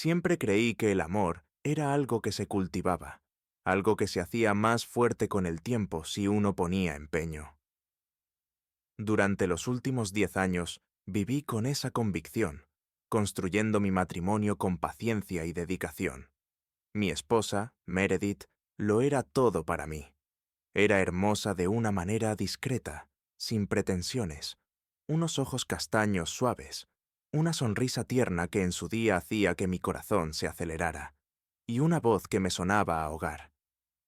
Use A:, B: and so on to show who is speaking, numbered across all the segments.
A: Siempre creí que el amor era algo que se cultivaba, algo que se hacía más fuerte con el tiempo si uno ponía empeño. Durante los últimos 10 años viví con esa convicción, construyendo mi matrimonio con paciencia y dedicación. Mi esposa, Meredith, lo era todo para mí. Era hermosa de una manera discreta, sin pretensiones, unos ojos castaños suaves, una sonrisa tierna que en su día hacía que mi corazón se acelerara, y una voz que me sonaba a hogar.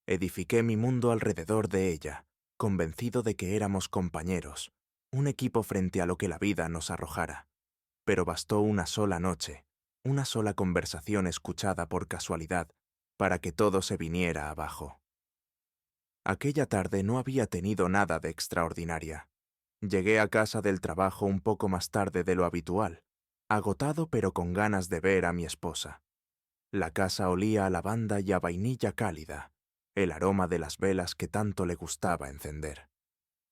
A: Edifiqué mi mundo alrededor de ella, convencido de que éramos compañeros, un equipo frente a lo que la vida nos arrojara. Pero bastó una sola noche, una sola conversación escuchada por casualidad, para que todo se viniera abajo. Aquella tarde no había tenido nada de extraordinaria. Llegué a casa del trabajo un poco más tarde de lo habitual, agotado pero con ganas de ver a mi esposa. La casa olía a lavanda y a vainilla cálida, el aroma de las velas que tanto le gustaba encender.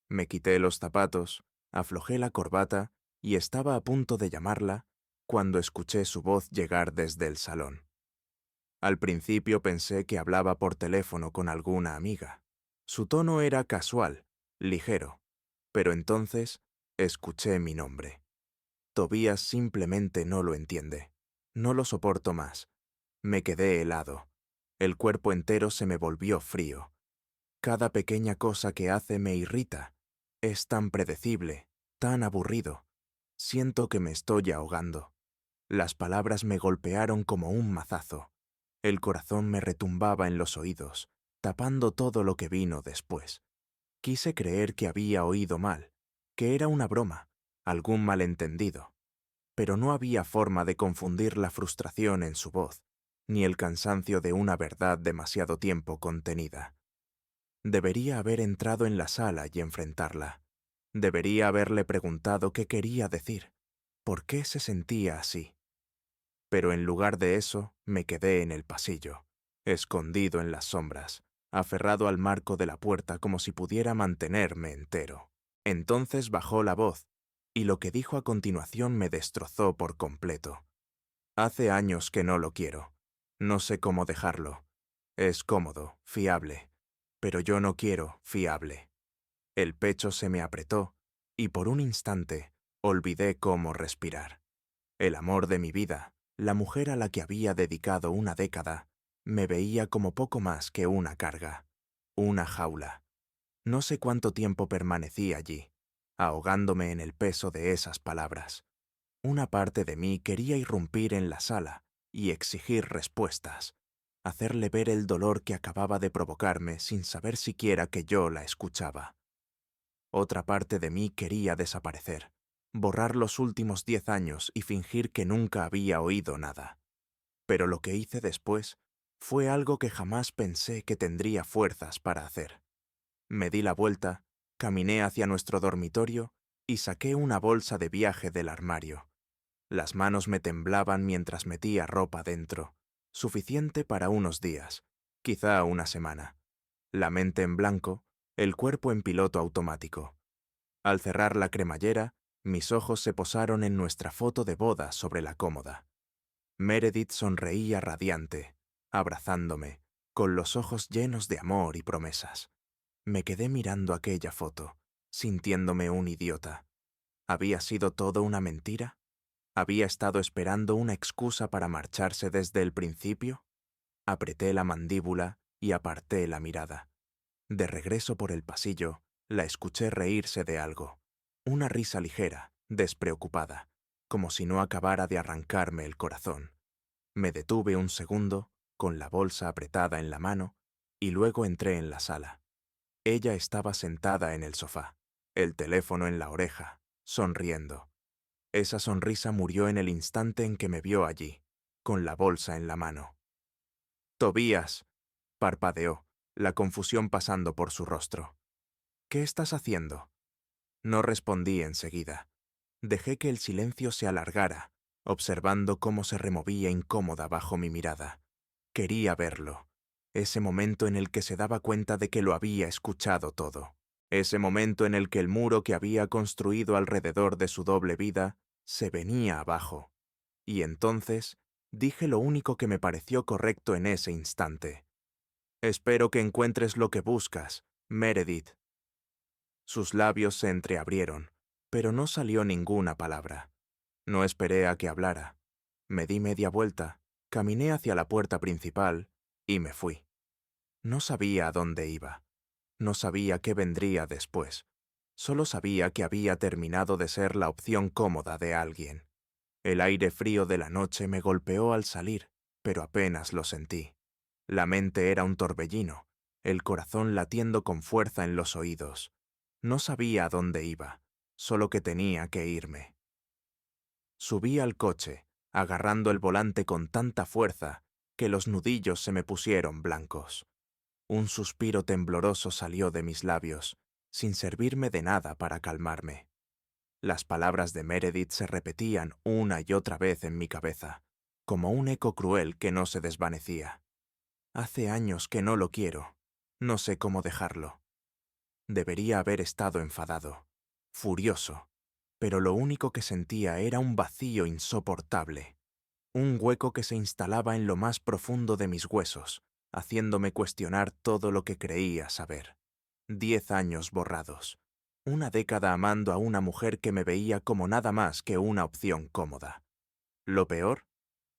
A: Me quité los zapatos, aflojé la corbata y estaba a punto de llamarla cuando escuché su voz llegar desde el salón. Al principio pensé que hablaba por teléfono con alguna amiga. Su tono era casual, ligero, pero entonces escuché mi nombre. Tobías simplemente no lo entiende. No lo soporto más. Me quedé helado. El cuerpo entero se me volvió frío. Cada pequeña cosa que hace me irrita. Es tan predecible, tan aburrido. Siento que me estoy ahogando. Las palabras me golpearon como un mazazo. El corazón me retumbaba en los oídos, tapando todo lo que vino después. Quise creer que había oído mal, que era una broma, algún malentendido. Pero no había forma de confundir la frustración en su voz, ni el cansancio de una verdad demasiado tiempo contenida. Debería haber entrado en la sala y enfrentarla. Debería haberle preguntado qué quería decir, por qué se sentía así. Pero en lugar de eso, me quedé en el pasillo, escondido en las sombras, aferrado al marco de la puerta como si pudiera mantenerme entero. Entonces bajó la voz, y lo que dijo a continuación me destrozó por completo. Hace años que no lo quiero. No sé cómo dejarlo. Es cómodo, fiable. Pero yo no quiero fiable. El pecho se me apretó, y por un instante olvidé cómo respirar. El amor de mi vida, la mujer a la que había dedicado una década, me veía como poco más que una carga, una jaula. No sé cuánto tiempo permanecí allí, ahogándome en el peso de esas palabras. Una parte de mí quería irrumpir en la sala y exigir respuestas, hacerle ver el dolor que acababa de provocarme sin saber siquiera que yo la escuchaba. Otra parte de mí quería desaparecer, borrar los últimos 10 años y fingir que nunca había oído nada. Pero lo que hice después fue algo que jamás pensé que tendría fuerzas para hacer. Me di la vuelta, caminé hacia nuestro dormitorio y saqué una bolsa de viaje del armario. Las manos me temblaban mientras metía ropa dentro, suficiente para unos días, quizá una semana. La mente en blanco, el cuerpo en piloto automático. Al cerrar la cremallera, mis ojos se posaron en nuestra foto de boda sobre la cómoda. Meredith sonreía radiante, abrazándome, con los ojos llenos de amor y promesas. Me quedé mirando aquella foto, sintiéndome un idiota. ¿Había sido todo una mentira? ¿Había estado esperando una excusa para marcharse desde el principio? Apreté la mandíbula y aparté la mirada. De regreso por el pasillo, la escuché reírse de algo. Una risa ligera, despreocupada, como si no acabara de arrancarme el corazón. Me detuve un segundo, con la bolsa apretada en la mano, y luego entré en la sala. Ella estaba sentada en el sofá, el teléfono en la oreja, sonriendo. Esa sonrisa murió en el instante en que me vio allí, con la bolsa en la mano. «Tobías», parpadeó, la confusión pasando por su rostro. «¿Qué estás haciendo?» No respondí enseguida. Dejé que el silencio se alargara, observando cómo se removía incómoda bajo mi mirada. Quería verlo. Ese momento en el que se daba cuenta de que lo había escuchado todo. Ese momento en el que el muro que había construido alrededor de su doble vida se venía abajo. Y entonces Dije lo único que me pareció correcto en ese instante. Espero que encuentres lo que buscas, Meredith. Sus labios se entreabrieron, pero no salió ninguna palabra. No esperé a que hablara. Me di media vuelta, caminé hacia la puerta principal y me fui. No sabía a dónde iba. No sabía qué vendría después. Solo sabía que había terminado de ser la opción cómoda de alguien. El aire frío de la noche me golpeó al salir, pero apenas lo sentí. La mente era un torbellino, el corazón latiendo con fuerza en los oídos. No sabía a dónde iba, solo que tenía que irme. Subí al coche, agarrando el volante con tanta fuerza que los nudillos se me pusieron blancos. Un suspiro tembloroso salió de mis labios, sin servirme de nada para calmarme. Las palabras de Meredith se repetían una y otra vez en mi cabeza, como un eco cruel que no se desvanecía. Hace años que no lo quiero. No sé cómo dejarlo. Debería haber estado enfadado, furioso, pero lo único que sentía era un vacío insoportable, un hueco que se instalaba en lo más profundo de mis huesos, haciéndome cuestionar todo lo que creía saber. 10 años borrados. Una década amando a una mujer que me veía como nada más que una opción cómoda. Lo peor,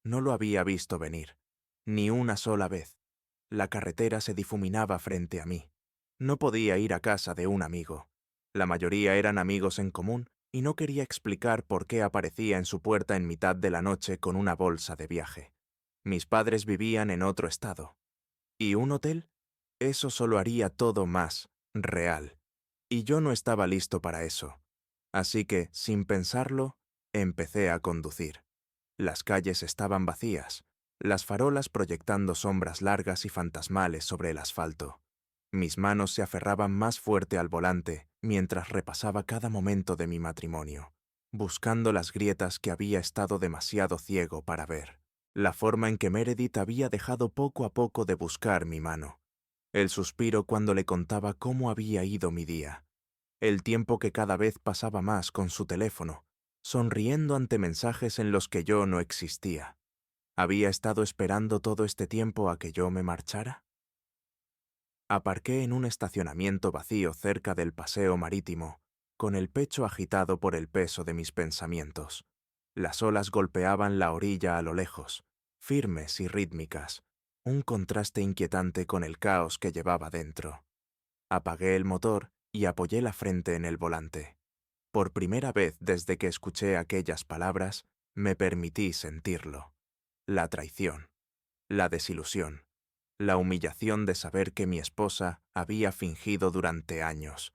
A: no lo había visto venir, ni una sola vez. La carretera se difuminaba frente a mí. No podía ir a casa de un amigo. La mayoría eran amigos en común y no quería explicar por qué aparecía en su puerta en mitad de la noche con una bolsa de viaje. Mis padres vivían en otro estado. ¿Y un hotel? Eso solo haría todo más real. Y yo no estaba listo para eso. Así que, sin pensarlo, empecé a conducir. Las calles estaban vacías, las farolas proyectando sombras largas y fantasmales sobre el asfalto. Mis manos se aferraban más fuerte al volante mientras repasaba cada momento de mi matrimonio, buscando las grietas que había estado demasiado ciego para ver, la forma en que Meredith había dejado poco a poco de buscar mi mano, el suspiro cuando le contaba cómo había ido mi día, el tiempo que cada vez pasaba más con su teléfono, sonriendo ante mensajes en los que yo no existía. ¿Había estado esperando todo este tiempo a que yo me marchara? Aparqué en un estacionamiento vacío cerca del paseo marítimo, con el pecho agitado por el peso de mis pensamientos. Las olas golpeaban la orilla a lo lejos, firmes y rítmicas, un contraste inquietante con el caos que llevaba dentro. Apagué el motor y apoyé la frente en el volante. Por primera vez desde que escuché aquellas palabras, me permití sentirlo. La traición, la desilusión, la humillación de saber que mi esposa había fingido durante años.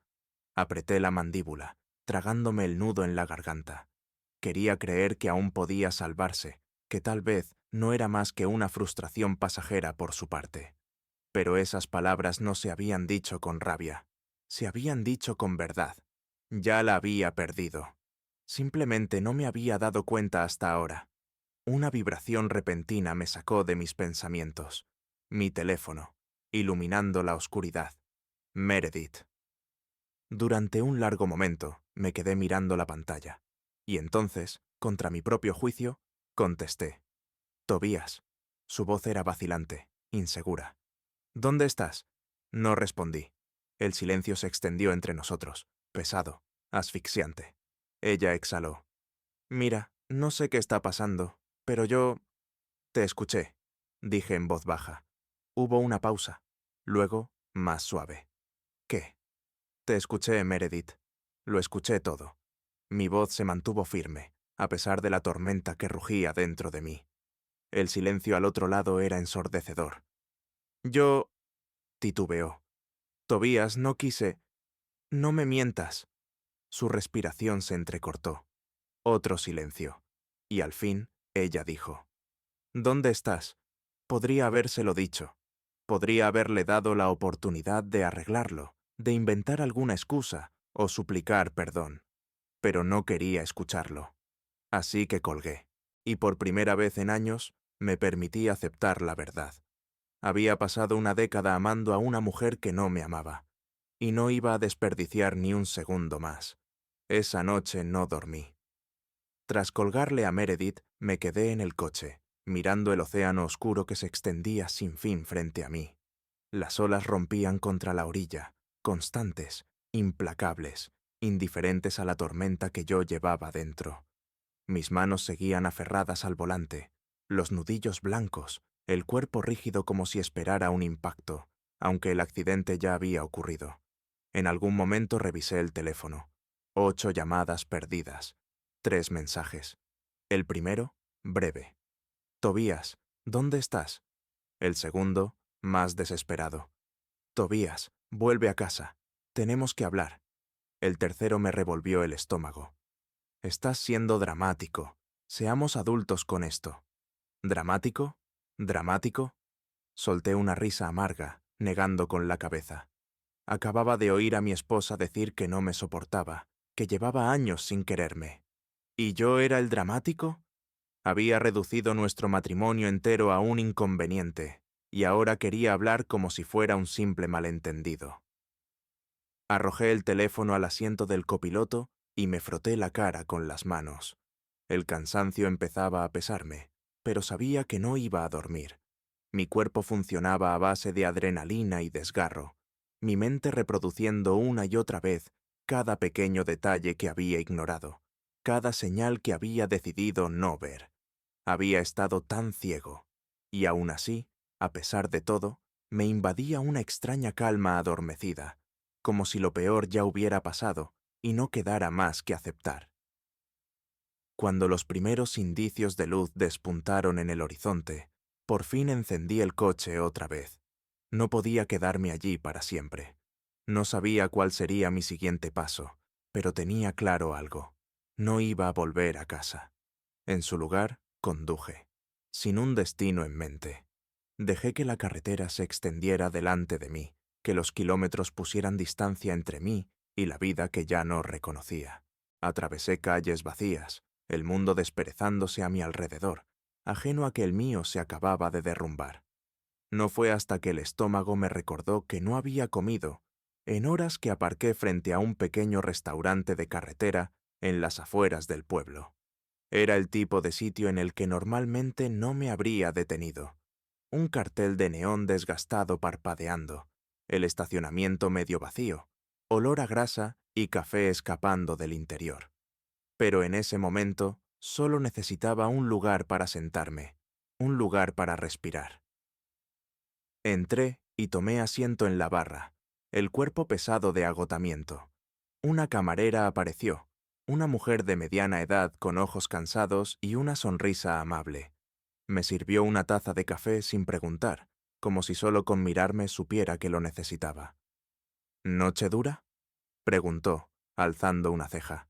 A: Apreté la mandíbula, tragándome el nudo en la garganta. Quería creer que aún podía salvarse, que tal vez no era más que una frustración pasajera por su parte. Pero esas palabras no se habían dicho con rabia, se habían dicho con verdad. Ya la había perdido. Simplemente no me había dado cuenta hasta ahora. Una vibración repentina me sacó de mis pensamientos. Mi teléfono, iluminando la oscuridad. Meredith. Durante un largo momento me quedé mirando la pantalla. Y entonces, contra mi propio juicio, contesté. Tobías. Su voz era vacilante, insegura. ¿Dónde estás? No respondí. El silencio se extendió entre nosotros, pesado, asfixiante. Ella exhaló. Mira, no sé qué está pasando, pero yo... Te escuché, dije en voz baja. Hubo una pausa. Luego, más suave. ¿Qué? Te escuché, Meredith. Lo escuché todo. Mi voz se mantuvo firme, a pesar de la tormenta que rugía dentro de mí. El silencio al otro lado era ensordecedor. Yo... titubeó. Tobías, no quise... No me mientas. Su respiración se entrecortó. Otro silencio. Y al fin, ella dijo. ¿Dónde estás? Podría habérselo dicho. Podría haberle dado la oportunidad de arreglarlo, de inventar alguna excusa o suplicar perdón. Pero no quería escucharlo. Así que colgué. Y por primera vez en años, me permití aceptar la verdad. Había pasado una década amando a una mujer que no me amaba. Y no iba a desperdiciar ni un segundo más. Esa noche no dormí. Tras colgarle a Meredith, me quedé en el coche, mirando el océano oscuro que se extendía sin fin frente a mí. Las olas rompían contra la orilla, constantes, implacables, indiferentes a la tormenta que yo llevaba dentro. Mis manos seguían aferradas al volante, los nudillos blancos, el cuerpo rígido como si esperara un impacto, aunque el accidente ya había ocurrido. En algún momento revisé el teléfono. 8 llamadas perdidas, 3 mensajes. El primero, breve. Tobías, ¿dónde estás? El segundo, más desesperado. Tobías, vuelve a casa. Tenemos que hablar. El tercero me revolvió el estómago. Estás siendo dramático. Seamos adultos con esto. ¿Dramático? ¿Dramático? Solté una risa amarga, negando con la cabeza. Acababa de oír a mi esposa decir que no me soportaba, que llevaba años sin quererme. ¿Y yo era el dramático? Había reducido nuestro matrimonio entero a un inconveniente, y ahora quería hablar como si fuera un simple malentendido. Arrojé el teléfono al asiento del copiloto y me froté la cara con las manos. El cansancio empezaba a pesarme, pero sabía que no iba a dormir. Mi cuerpo funcionaba a base de adrenalina y desgarro, mi mente reproduciendo una y otra vez cada pequeño detalle que había ignorado, cada señal que había decidido no ver. Había estado tan ciego, y aún así, a pesar de todo, me invadía una extraña calma adormecida, como si lo peor ya hubiera pasado y no quedara más que aceptar. Cuando los primeros indicios de luz despuntaron en el horizonte, por fin encendí el coche otra vez. No podía quedarme allí para siempre. No sabía cuál sería mi siguiente paso, pero tenía claro algo. No iba a volver a casa. En su lugar, conduje, sin un destino en mente. Dejé que la carretera se extendiera delante de mí, que los kilómetros pusieran distancia entre mí y la vida que ya no reconocía. Atravesé calles vacías, el mundo desperezándose a mi alrededor, ajeno a que el mío se acababa de derrumbar. No fue hasta que el estómago me recordó que no había comido, en horas que aparqué frente a un pequeño restaurante de carretera en las afueras del pueblo. Era el tipo de sitio en el que normalmente no me habría detenido. Un cartel de neón desgastado parpadeando, el estacionamiento medio vacío, olor a grasa y café escapando del interior. Pero en ese momento solo necesitaba un lugar para sentarme, un lugar para respirar. Entré y tomé asiento en la barra, el cuerpo pesado de agotamiento. Una camarera apareció, una mujer de mediana edad con ojos cansados y una sonrisa amable. Me sirvió una taza de café sin preguntar, como si solo con mirarme supiera que lo necesitaba. ¿Noche dura?, preguntó, alzando una ceja.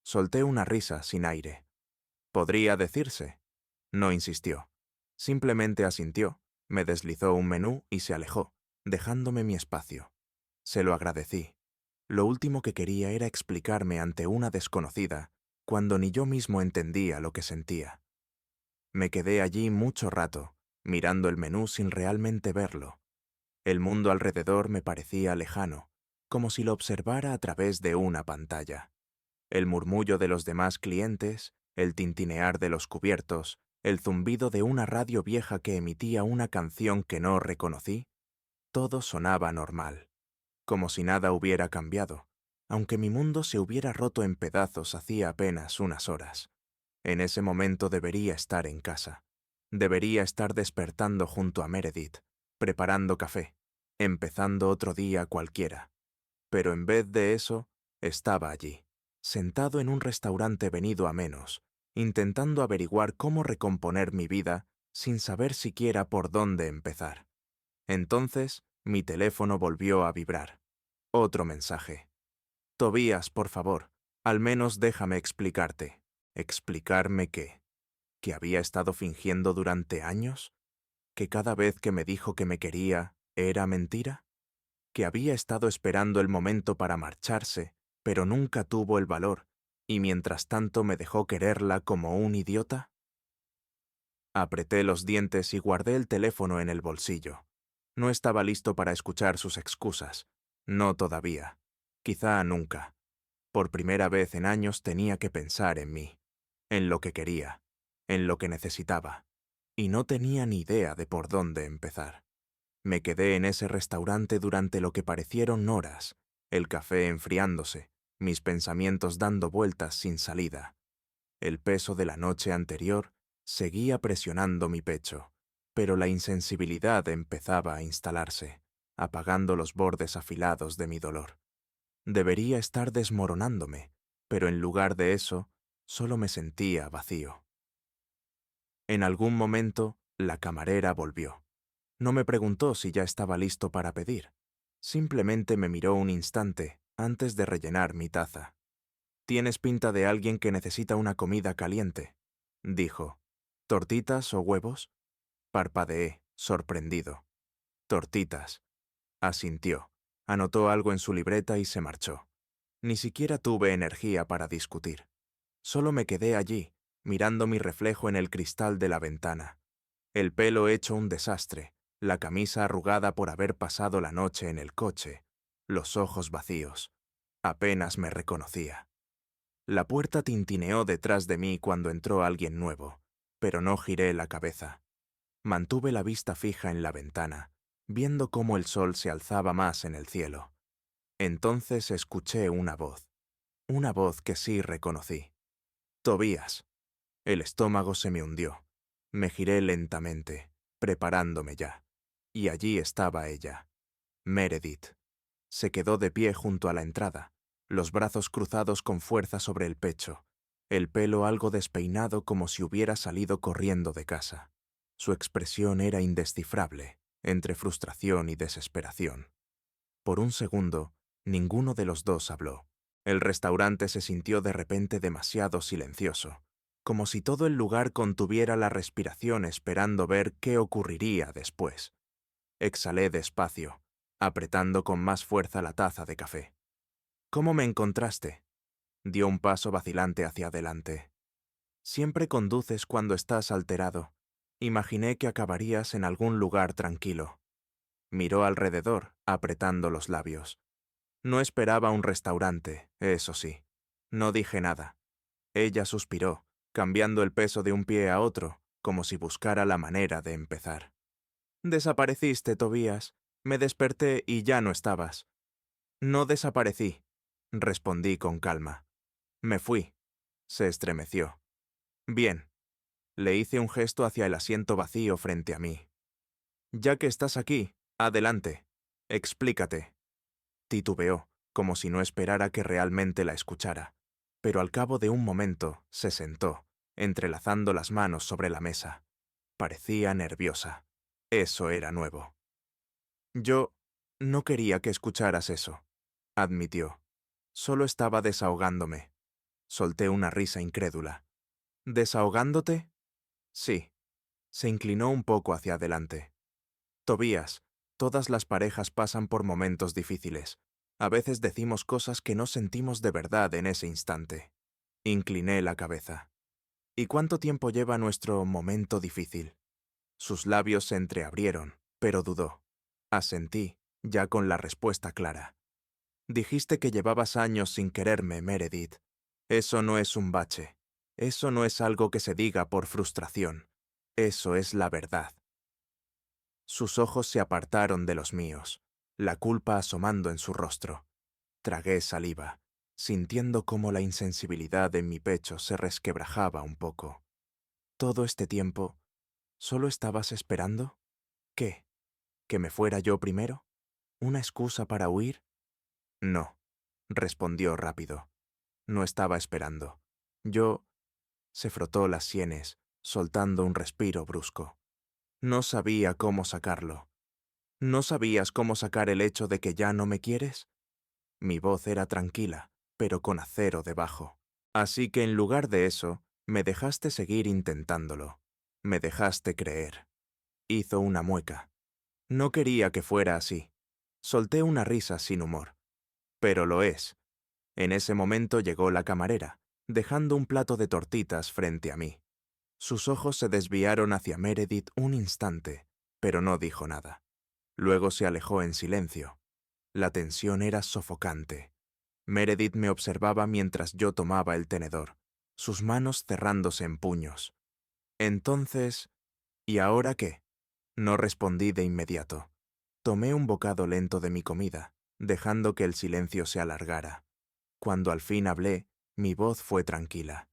A: Solté una risa sin aire. ¿Podría decirse? No insistió. Simplemente asintió, me deslizó un menú y se alejó, dejándome mi espacio. Se lo agradecí. Lo último que quería era explicarme ante una desconocida, cuando ni yo mismo entendía lo que sentía. Me quedé allí mucho rato, mirando el menú sin realmente verlo. El mundo alrededor me parecía lejano, como si lo observara a través de una pantalla. El murmullo de los demás clientes, el tintinear de los cubiertos, el zumbido de una radio vieja que emitía una canción que no reconocí, todo sonaba normal, como si nada hubiera cambiado, aunque mi mundo se hubiera roto en pedazos hacía apenas unas horas. En ese momento debería estar en casa. Debería estar despertando junto a Meredith, preparando café, empezando otro día cualquiera. Pero en vez de eso, estaba allí, sentado en un restaurante venido a menos, intentando averiguar cómo recomponer mi vida sin saber siquiera por dónde empezar. Entonces, mi teléfono volvió a vibrar. Otro mensaje. Tobías, por favor, al menos déjame explicarte. ¿Explicarme qué? ¿Que había estado fingiendo durante años? ¿Que cada vez que me dijo que me quería era mentira? ¿Que había estado esperando el momento para marcharse, pero nunca tuvo el valor, y mientras tanto me dejó quererla como un idiota? Apreté los dientes y guardé el teléfono en el bolsillo. No estaba listo para escuchar sus excusas. No todavía. Quizá nunca. Por primera vez en años tenía que pensar en mí, en lo que quería, en lo que necesitaba. y no tenía ni idea de por dónde empezar. Me quedé en ese restaurante durante lo que parecieron horas, el café enfriándose, mis pensamientos dando vueltas sin salida. El peso de la noche anterior seguía presionando mi pecho, pero la insensibilidad empezaba a instalarse, apagando los bordes afilados de mi dolor. Debería estar desmoronándome, pero en lugar de eso, solo me sentía vacío. En algún momento, la camarera volvió. No me preguntó si ya estaba listo para pedir. Simplemente me miró un instante antes de rellenar mi taza. «Tienes pinta de alguien que necesita una comida caliente», dijo. «¿Tortitas o huevos?» Parpadeé, sorprendido. «Tortitas», asintió. Anotó algo en su libreta y se marchó. Ni siquiera tuve energía para discutir. Solo me quedé allí, mirando mi reflejo en el cristal de la ventana. El pelo hecho un desastre, la camisa arrugada por haber pasado la noche en el coche, los ojos vacíos. Apenas me reconocía. La puerta tintineó detrás de mí cuando entró alguien nuevo, pero no giré la cabeza. Mantuve la vista fija en la ventana, viendo cómo el sol se alzaba más en el cielo. Entonces escuché una voz que sí reconocí. «Tobías». El estómago se me hundió. Me giré lentamente, preparándome ya. Y allí estaba ella, Meredith. Se quedó de pie junto a la entrada, los brazos cruzados con fuerza sobre el pecho, el pelo algo despeinado como si hubiera salido corriendo de casa. Su expresión era indescifrable, entre frustración y desesperación. Por un segundo, ninguno de los dos habló. El restaurante se sintió de repente demasiado silencioso, como si todo el lugar contuviera la respiración esperando ver qué ocurriría después. Exhalé despacio, apretando con más fuerza la taza de café. «¿Cómo me encontraste?» Dio un paso vacilante hacia adelante. «Siempre conduces cuando estás alterado. Imaginé que acabarías en algún lugar tranquilo». Miró alrededor, apretando los labios. No esperaba un restaurante, eso sí. No dije nada. Ella suspiró, cambiando el peso de un pie a otro, como si buscara la manera de empezar. «Desapareciste, Tobías. Me desperté y ya no estabas». «No desaparecí», respondí con calma. «Me fui». Se estremeció. «Bien». Le hice un gesto hacia el asiento vacío frente a mí. «Ya que estás aquí, adelante. Explícate». Titubeó, como si no esperara que realmente la escuchara, pero al cabo de un momento se sentó, entrelazando las manos sobre la mesa. Parecía nerviosa. Eso era nuevo. «Yo no quería que escucharas eso», admitió. «Solo estaba desahogándome». Solté una risa incrédula. «¿Desahogándote?» «Sí». Se inclinó un poco hacia adelante. «Tobías, todas las parejas pasan por momentos difíciles. A veces decimos cosas que no sentimos de verdad en ese instante». Incliné la cabeza. «¿Y cuánto tiempo lleva nuestro momento difícil?» Sus labios se entreabrieron, pero dudó. Asentí, ya con la respuesta clara. «Dijiste que llevabas años sin quererme, Meredith. Eso no es un bache. Eso no es algo que se diga por frustración. Eso es la verdad». Sus ojos se apartaron de los míos, la culpa asomando en su rostro. Tragué saliva, sintiendo cómo la insensibilidad en mi pecho se resquebrajaba un poco. «Todo este tiempo, ¿solo estabas esperando? ¿Qué? ¿Que me fuera yo primero? ¿Una excusa para huir?» «No», respondió rápido. «No estaba esperando. Yo...» Se frotó las sienes, soltando un respiro brusco. «No sabía cómo sacarlo». «¿No sabías cómo sacar el hecho de que ya no me quieres?» Mi voz era tranquila, pero con acero debajo. «Así que en lugar de eso, me dejaste seguir intentándolo. Me dejaste creer». Hizo una mueca. «No quería que fuera así». Solté una risa sin humor. «Pero lo es». En ese momento llegó la camarera, dejando un plato de tortitas frente a mí. Sus ojos se desviaron hacia Meredith un instante, pero no dijo nada. Luego se alejó en silencio. La tensión era sofocante. Meredith me observaba mientras yo tomaba el tenedor, sus manos cerrándose en puños. Entonces, ¿Y ahora qué? No respondí de inmediato. Tomé un bocado lento de mi comida, dejando que el silencio se alargara. Cuando al fin hablé, mi voz fue tranquila.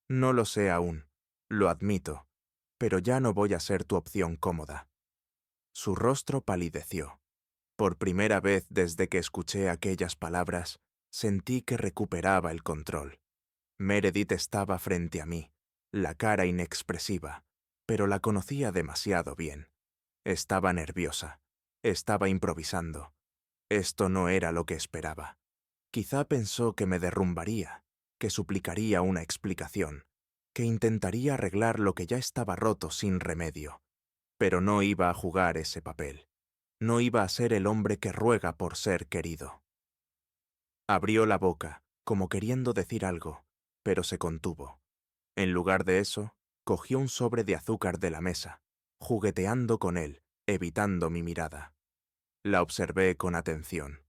A: No lo sé aún, lo admito, pero ya no voy a ser tu opción cómoda. Su rostro palideció. Por primera vez desde que escuché aquellas palabras, sentí que recuperaba el control. Meredith estaba frente a mí, la cara inexpresiva, pero la conocía demasiado bien. Estaba nerviosa, estaba improvisando. Esto no era lo que esperaba. Quizá pensó que me derrumbaría, que suplicaría una explicación, que intentaría arreglar lo que ya estaba roto sin remedio. Pero no iba a jugar ese papel. No iba a ser el hombre que ruega por ser querido. Abrió la boca, como queriendo decir algo, pero se contuvo. En lugar de eso, cogió un sobre de azúcar de la mesa, jugueteando con él, evitando mi mirada. La observé con atención.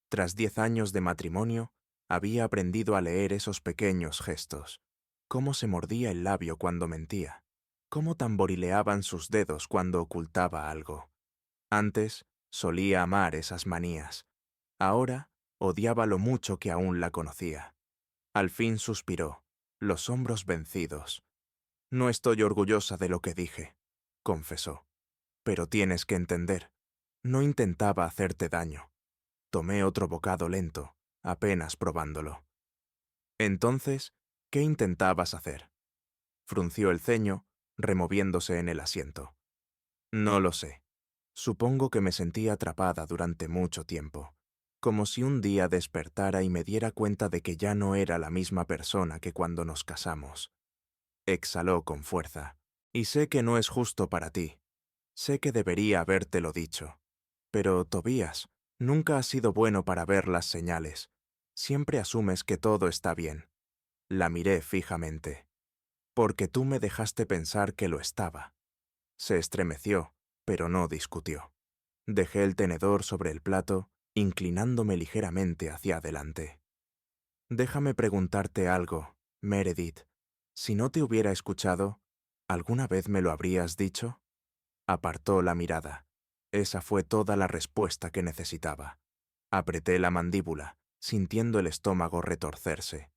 A: Tras 10 años de matrimonio, había aprendido a leer esos pequeños gestos. Cómo se mordía el labio cuando mentía. Cómo tamborileaban sus dedos cuando ocultaba algo. Antes, solía amar esas manías. Ahora, odiaba lo mucho que aún la conocía. Al fin suspiró, los hombros vencidos. No estoy orgullosa de lo que dije, confesó. Pero tienes que entender, no intentaba hacerte daño. Tomé otro bocado lento, apenas probándolo. Entonces, ¿qué intentabas hacer? Frunció el ceño, removiéndose en el asiento. No lo sé. Supongo que me sentí atrapada durante mucho tiempo, como si un día despertara y me diera cuenta de que ya no era la misma persona que cuando nos casamos. Exhaló con fuerza. Y sé que no es justo para ti. Sé que debería habértelo dicho. Pero, Tobías, nunca has sido bueno para ver las señales. Siempre asumes que todo está bien. La miré fijamente. Porque tú me dejaste pensar que lo estaba. Se estremeció, pero no discutió. Dejé el tenedor sobre el plato, inclinándome ligeramente hacia adelante. Déjame preguntarte algo, Meredith. Si no te hubiera escuchado, ¿alguna vez me lo habrías dicho? Apartó la mirada. Esa fue toda la respuesta que necesitaba. Apreté la mandíbula, sintiendo el estómago retorcerse.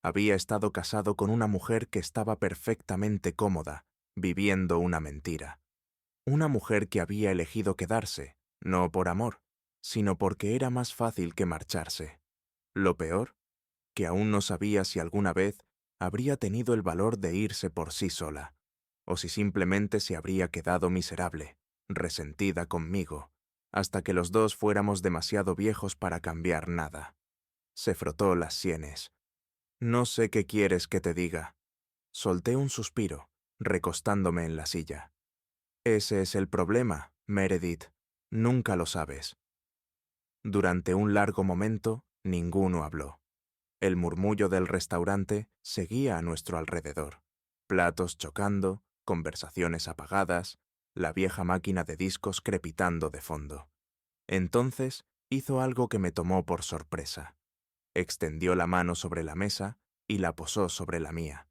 A: Había estado casado con una mujer que estaba perfectamente cómoda, viviendo una mentira. Una mujer que había elegido quedarse, no por amor, sino porque era más fácil que marcharse. Lo peor, que aún no sabía si alguna vez habría tenido el valor de irse por sí sola, o si simplemente se habría quedado miserable, resentida conmigo, hasta que los dos fuéramos demasiado viejos para cambiar nada. Se frotó las sienes. No sé qué quieres que te diga. Solté un suspiro, recostándome en la silla. Ese es el problema, Meredith. Nunca lo sabes. Durante un largo momento, ninguno habló. El murmullo del restaurante seguía a nuestro alrededor. Platos chocando, conversaciones apagadas, la vieja máquina de discos crepitando de fondo. Entonces hizo algo que me tomó por sorpresa. Extendió la mano sobre la mesa y la posó sobre la mía.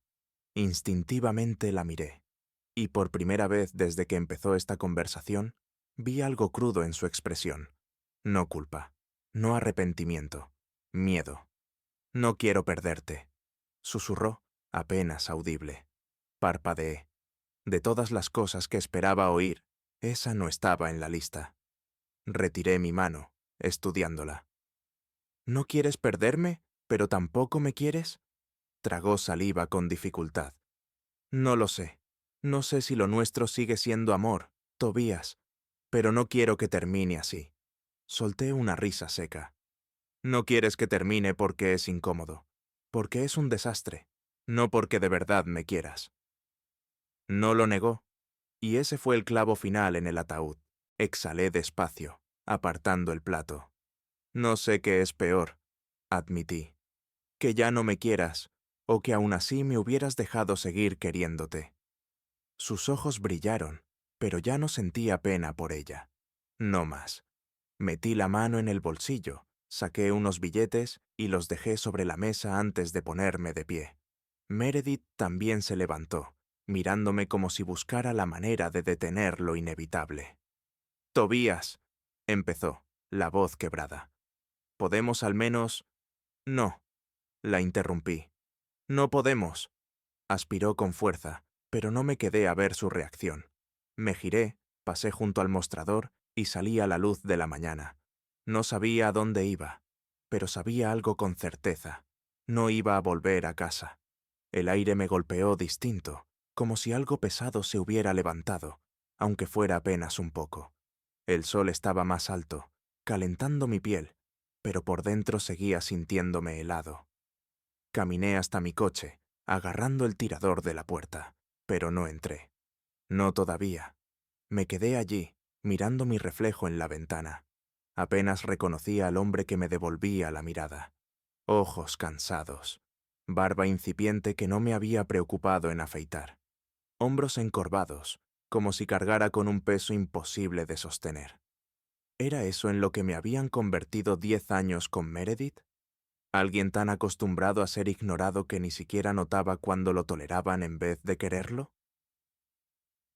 A: Instintivamente la miré, y por primera vez desde que empezó esta conversación, vi algo crudo en su expresión. No culpa, no arrepentimiento, miedo. No quiero perderte, susurró, apenas audible. Parpadeé. De todas las cosas que esperaba oír, esa no estaba en la lista. Retiré mi mano, estudiándola. ¿No quieres perderme, pero tampoco me quieres? Tragó saliva con dificultad. No lo sé. No sé si lo nuestro sigue siendo amor, Tobías, pero no quiero que termine así. Solté una risa seca. No quieres que termine porque es incómodo, porque es un desastre, no porque de verdad me quieras. No lo negó, y ese fue el clavo final en el ataúd. Exhalé despacio, apartando el plato. No sé qué es peor, admití. Que ya no me quieras, o que aún así me hubieras dejado seguir queriéndote. Sus ojos brillaron, pero ya no sentía pena por ella. No más. Metí la mano en el bolsillo, saqué unos billetes y los dejé sobre la mesa antes de ponerme de pie. Meredith también se levantó, mirándome como si buscara la manera de detener lo inevitable. «Tobías», empezó, la voz quebrada. «¿Podemos al menos...?» «No», la interrumpí. «No podemos», aspiró con fuerza, pero no me quedé a ver su reacción. Me giré, pasé junto al mostrador y salí a la luz de la mañana. No sabía a dónde iba, pero sabía algo con certeza. No iba a volver a casa. El aire me golpeó distinto, como si algo pesado se hubiera levantado, aunque fuera apenas un poco. El sol estaba más alto, calentando mi piel, pero por dentro seguía sintiéndome helado. Caminé hasta mi coche, agarrando el tirador de la puerta, pero no entré. No todavía. Me quedé allí, mirando mi reflejo en la ventana. Apenas reconocía al hombre que me devolvía la mirada. Ojos cansados. Barba incipiente que no me había preocupado en afeitar. Hombros encorvados, como si cargara con un peso imposible de sostener. ¿Era eso en lo que me habían convertido 10 años con Meredith? ¿Alguien tan acostumbrado a ser ignorado que ni siquiera notaba cuando lo toleraban en vez de quererlo?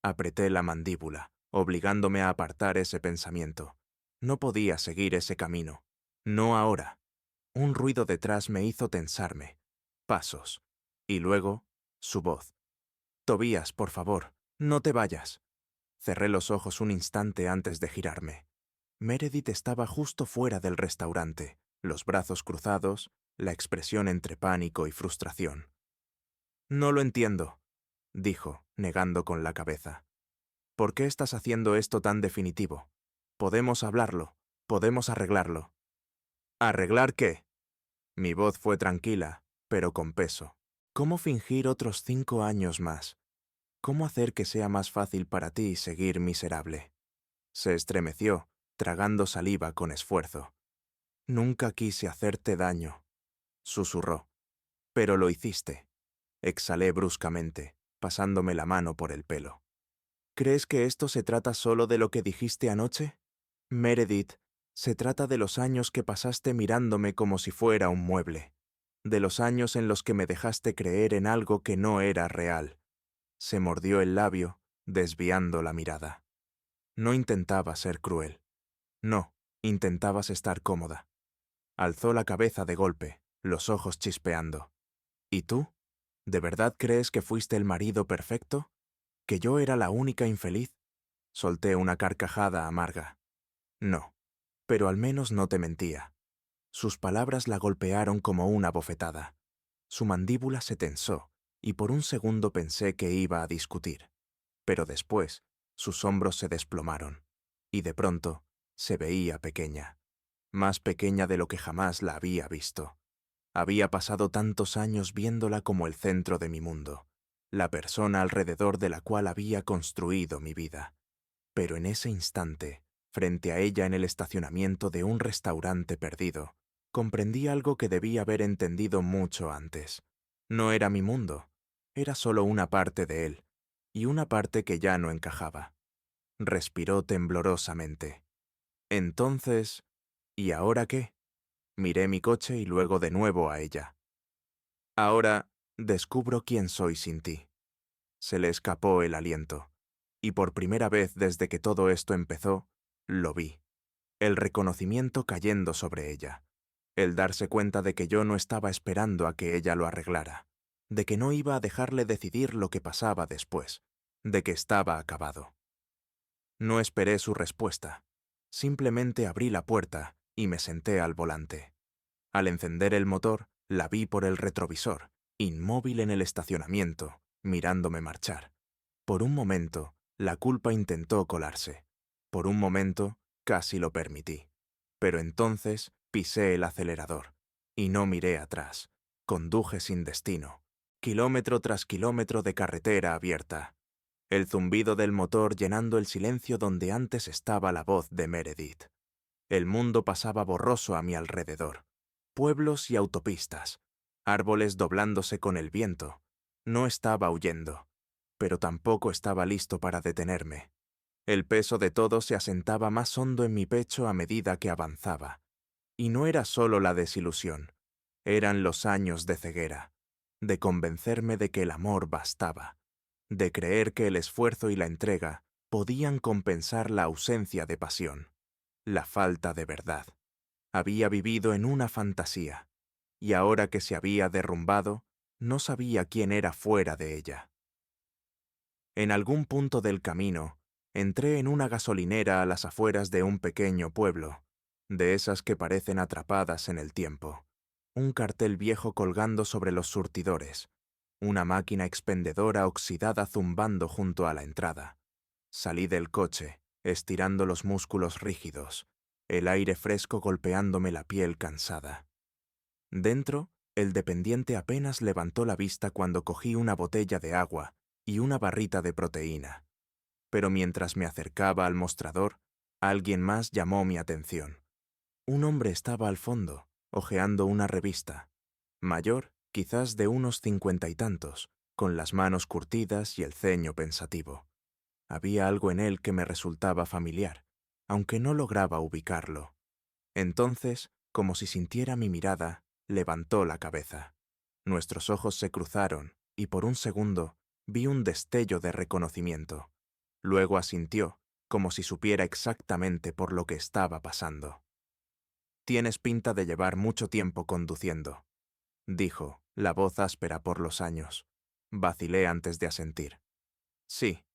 A: Apreté la mandíbula, obligándome a apartar ese pensamiento. No podía seguir ese camino. No ahora. Un ruido detrás me hizo tensarme. Pasos. Y luego, su voz. «Tobías, por favor, no te vayas». Cerré los ojos un instante antes de girarme. Meredith estaba justo fuera del restaurante, los brazos cruzados, la expresión entre pánico y frustración. «No lo entiendo», dijo, negando con la cabeza. «¿Por qué estás haciendo esto tan definitivo? Podemos hablarlo, podemos arreglarlo». «¿Arreglar qué?» Mi voz fue tranquila, pero con peso. ¿Cómo fingir otros 5 años más? ¿Cómo hacer que sea más fácil para ti seguir miserable? Se estremeció, tragando saliva con esfuerzo. «Nunca quise hacerte daño», susurró. «Pero lo hiciste». Exhalé bruscamente, pasándome la mano por el pelo. «¿Crees que esto se trata solo de lo que dijiste anoche? Meredith, se trata de los años que pasaste mirándome como si fuera un mueble, de los años en los que me dejaste creer en algo que no era real». Se mordió el labio, desviando la mirada. No intentaba ser cruel. No, intentabas estar cómoda. Alzó la cabeza de golpe, los ojos chispeando. ¿Y tú? ¿De verdad crees que fuiste el marido perfecto? ¿Que yo era la única infeliz? Solté una carcajada amarga. No, pero al menos no te mentía. Sus palabras la golpearon como una bofetada. Su mandíbula se tensó, y por un segundo pensé que iba a discutir. Pero después, sus hombros se desplomaron, y de pronto se veía pequeña, más pequeña de lo que jamás la había visto. Había pasado tantos años viéndola como el centro de mi mundo, la persona alrededor de la cual había construido mi vida. Pero en ese instante, frente a ella en el estacionamiento de un restaurante perdido, comprendí algo que debí haber entendido mucho antes. No era mi mundo, era solo una parte de él, y una parte que ya no encajaba. Respiró temblorosamente. Entonces, ¿y ahora qué? Miré mi coche y luego de nuevo a ella. «Ahora descubro quién soy sin ti». Se le escapó el aliento, y por primera vez desde que todo esto empezó, lo vi. El reconocimiento cayendo sobre ella. El darse cuenta de que yo no estaba esperando a que ella lo arreglara, de que no iba a dejarle decidir lo que pasaba después, de que estaba acabado. No esperé su respuesta. Simplemente abrí la puerta y me senté al volante. Al encender el motor, la vi por el retrovisor, inmóvil en el estacionamiento, mirándome marchar. Por un momento, la culpa intentó colarse. Por un momento, casi lo permití. Pero entonces pisé el acelerador y no miré atrás. Conduje sin destino, kilómetro tras kilómetro de carretera abierta. El zumbido del motor llenando el silencio donde antes estaba la voz de Meredith. El mundo pasaba borroso a mi alrededor. Pueblos y autopistas, árboles doblándose con el viento. No estaba huyendo, pero tampoco estaba listo para detenerme. El peso de todo se asentaba más hondo en mi pecho a medida que avanzaba. Y no era solo la desilusión, eran los años de ceguera, de convencerme de que el amor bastaba, de creer que el esfuerzo y la entrega podían compensar la ausencia de pasión, la falta de verdad. Había vivido en una fantasía, y ahora que se había derrumbado, no sabía quién era fuera de ella. En algún punto del camino, entré en una gasolinera a las afueras de un pequeño pueblo, de esas que parecen atrapadas en el tiempo. Un cartel viejo colgando sobre los surtidores, una máquina expendedora oxidada zumbando junto a la entrada. Salí del coche, estirando los músculos rígidos, el aire fresco golpeándome la piel cansada. Dentro, el dependiente apenas levantó la vista cuando cogí una botella de agua y una barrita de proteína. Pero mientras me acercaba al mostrador, alguien más llamó mi atención. Un hombre estaba al fondo, hojeando una revista. Mayor, quizás de unos 50 y tantos, con las manos curtidas y el ceño pensativo. Había algo en él que me resultaba familiar, aunque no lograba ubicarlo. Entonces, como si sintiera mi mirada, levantó la cabeza. Nuestros ojos se cruzaron y por un segundo vi un destello de reconocimiento. Luego asintió, como si supiera exactamente por lo que estaba pasando. «Tienes pinta de llevar mucho tiempo conduciendo», dijo, la voz áspera por los años. Vacilé antes de asentir. «Sí».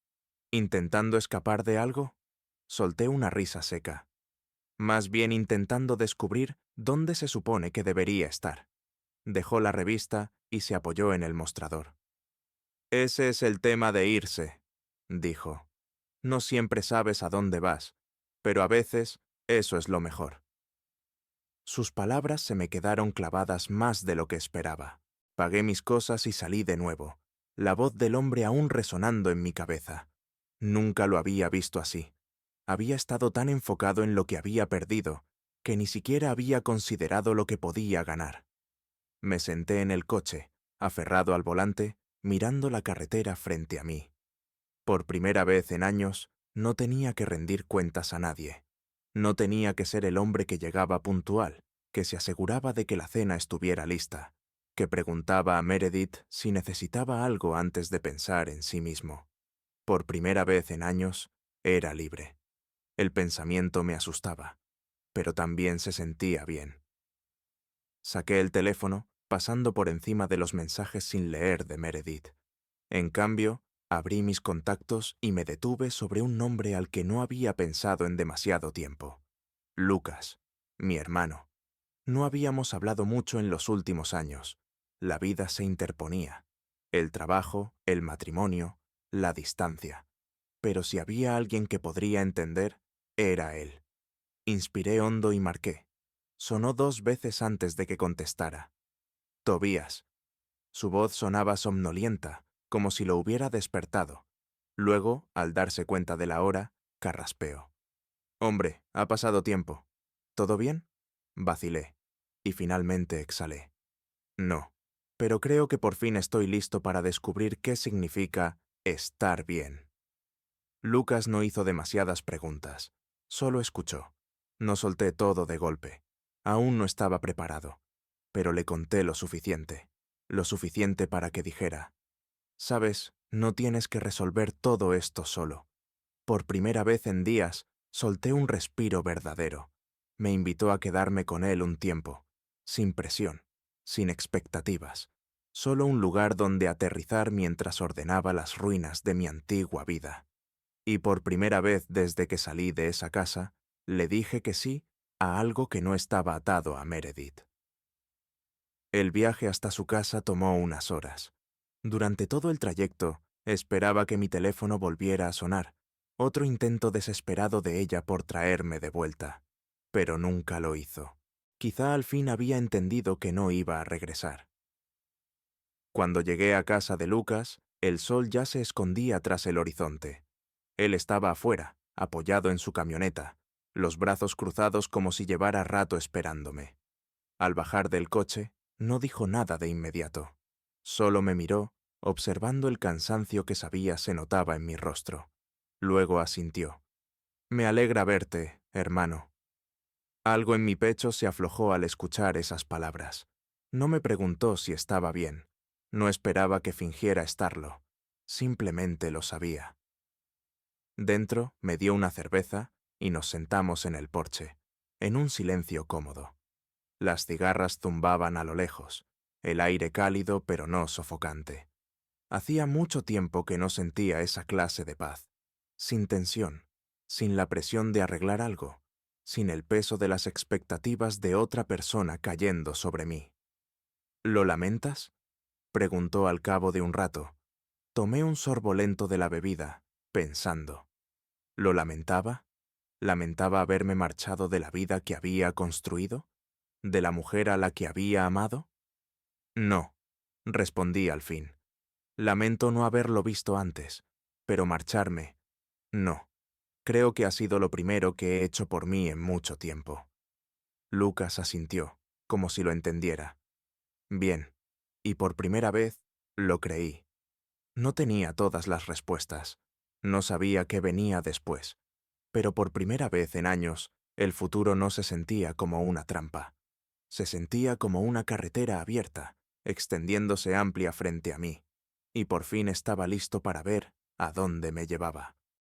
A: ¿Intentando escapar de algo? Solté una risa seca. Más bien intentando descubrir dónde se supone que debería estar. Dejó la revista y se apoyó en el mostrador. «Ese es el tema de irse», dijo. «No siempre sabes a dónde vas, pero a veces eso es lo mejor». Sus palabras se me quedaron clavadas más de lo que esperaba. Pagué mis cosas y salí de nuevo, la voz del hombre aún resonando en mi cabeza. Nunca lo había visto así. Había estado tan enfocado en lo que había perdido, que ni siquiera había considerado lo que podía ganar. Me senté en el coche, aferrado al volante, mirando la carretera frente a mí. Por primera vez en años, no tenía que rendir cuentas a nadie. No tenía que ser el hombre que llegaba puntual, que se aseguraba de que la cena estuviera lista, que preguntaba a Meredith si necesitaba algo antes de pensar en sí mismo. Por primera vez en años, era libre. El pensamiento me asustaba, pero también se sentía bien. Saqué el teléfono, pasando por encima de los mensajes sin leer de Meredith. En cambio, abrí mis contactos y me detuve sobre un nombre al que no había pensado en demasiado tiempo. Lucas, mi hermano. No habíamos hablado mucho en los últimos años. La vida se interponía. El trabajo, el matrimonio, la distancia. Pero si había alguien que podría entender, era él. Inspiré hondo y marqué. Sonó 2 veces antes de que contestara. Tobías. Su voz sonaba somnolienta, como si lo hubiera despertado. Luego, al darse cuenta de la hora, carraspeó. «Hombre, ha pasado tiempo. ¿Todo bien?» Vacilé, y finalmente exhalé. «No, pero creo que por fin estoy listo para descubrir qué significa estar bien». Lucas no hizo demasiadas preguntas, solo escuchó. No solté todo de golpe. Aún no estaba preparado, pero le conté lo suficiente para que dijera: «Sabes, no tienes que resolver todo esto solo». Por primera vez en días, solté un respiro verdadero. Me invitó a quedarme con él un tiempo, sin presión, sin expectativas, solo un lugar donde aterrizar mientras ordenaba las ruinas de mi antigua vida. Y por primera vez desde que salí de esa casa, le dije que sí a algo que no estaba atado a Meredith. El viaje hasta su casa tomó unas horas. Durante todo el trayecto, esperaba que mi teléfono volviera a sonar, otro intento desesperado de ella por traerme de vuelta. Pero nunca lo hizo. Quizá al fin había entendido que no iba a regresar. Cuando llegué a casa de Lucas, el sol ya se escondía tras el horizonte. Él estaba afuera, apoyado en su camioneta, los brazos cruzados como si llevara rato esperándome. Al bajar del coche, no dijo nada de inmediato. Solo me miró, observando el cansancio que sabía se notaba en mi rostro. Luego asintió. «Me alegra verte, hermano». Algo en mi pecho se aflojó al escuchar esas palabras. No me preguntó si estaba bien. No esperaba que fingiera estarlo. Simplemente lo sabía. Dentro me dio una cerveza y nos sentamos en el porche, en un silencio cómodo. Las cigarras zumbaban a lo lejos, el aire cálido pero no sofocante. Hacía mucho tiempo que no sentía esa clase de paz, sin tensión, sin la presión de arreglar algo, sin el peso de las expectativas de otra persona cayendo sobre mí. ¿Lo lamentas?, preguntó al cabo de un rato. Tomé un sorbo lento de la bebida, pensando. ¿Lo lamentaba? ¿Lamentaba haberme marchado de la vida que había construido? ¿De la mujer a la que había amado? No, respondí al fin. Lamento no haberlo visto antes, pero marcharme, no. Creo que ha sido lo primero que he hecho por mí en mucho tiempo. Lucas asintió, como si lo entendiera. Bien, y por primera vez, lo creí. No tenía todas las respuestas. No sabía qué venía después. Pero por primera vez en años, el futuro no se sentía como una trampa. Se sentía como una carretera abierta, extendiéndose amplia frente a mí. Y por fin estaba listo para ver a dónde me llevaba.